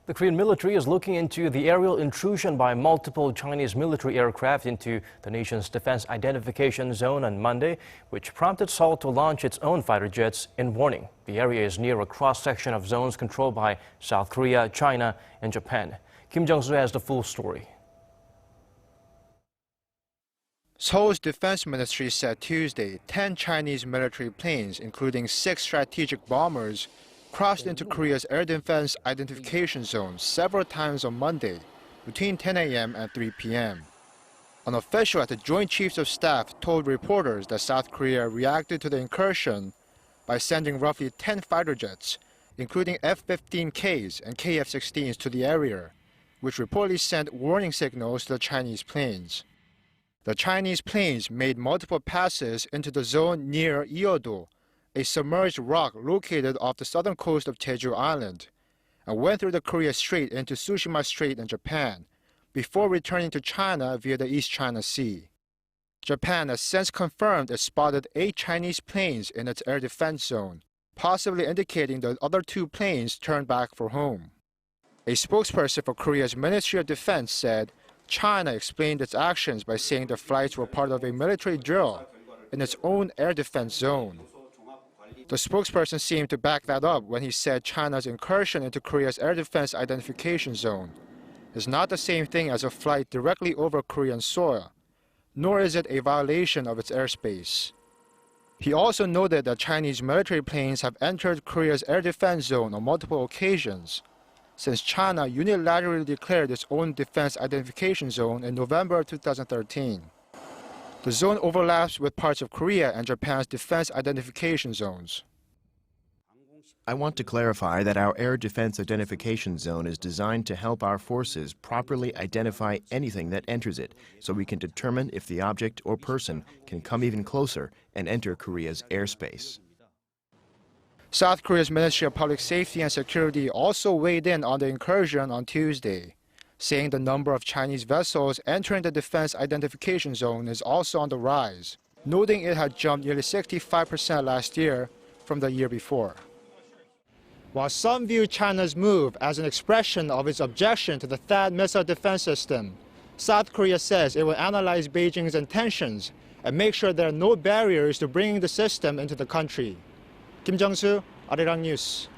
The Korean military is looking into the aerial intrusion by multiple Chinese military aircraft into the nation's defense identification zone on Monday, which prompted Seoul to launch its own fighter jets in warning. The area is near a cross-section of zones controlled by South Korea, China, and Japan. Jung-soo has the full story. Seoul's defense ministry said Tuesday 10 Chinese military planes, including 6 strategic bombers, crossed into Korea's air defense identification zone several times on Monday between 10 a.m. and 3 p.m. An official at the Joint Chiefs of Staff told reporters that South Korea reacted to the incursion by sending roughly 10 fighter jets, including F-15Ks and KF-16s to the area, which reportedly sent warning signals to the Chinese planes. The Chinese planes made multiple passes into the zone near Yeodo, a submerged rock located off the southern coast of Jeju Island, and went through the Korea Strait into Tsushima Strait in Japan, before returning to China via the East China Sea. Japan has since confirmed it spotted 8 Chinese planes in its air defense zone, possibly indicating the other 2 planes turned back for home. A spokesperson for Korea's Ministry of Defense said China explained its actions by saying the flights were part of a military drill in its own air defense zone. The spokesperson seemed to back that up when he said China's incursion into Korea's air defense identification zone is not the same thing as a flight directly over Korean soil, nor is it a violation of its airspace. He also noted that Chinese military planes have entered Korea's air defense zone on multiple occasions, since China unilaterally declared its own defense identification zone in November 2013. The zone overlaps with parts of Korea and Japan's defense identification zones. I want to clarify that our air defense identification zone is designed to help our forces properly identify anything that enters it, so we can determine if the object or person can come even closer and enter Korea's airspace. South Korea's Ministry of Public Safety and Security also weighed in on the incursion on Tuesday, saying the number of Chinese vessels entering the defense identification zone is also on the rise, noting it had jumped nearly 65% last year from the year before. While some view China's move as an expression of its objection to the THAAD missile defense system, South Korea says it will analyze Beijing's intentions and make sure there are no barriers to bringing the system into the country. Jung-soo, Arirang News.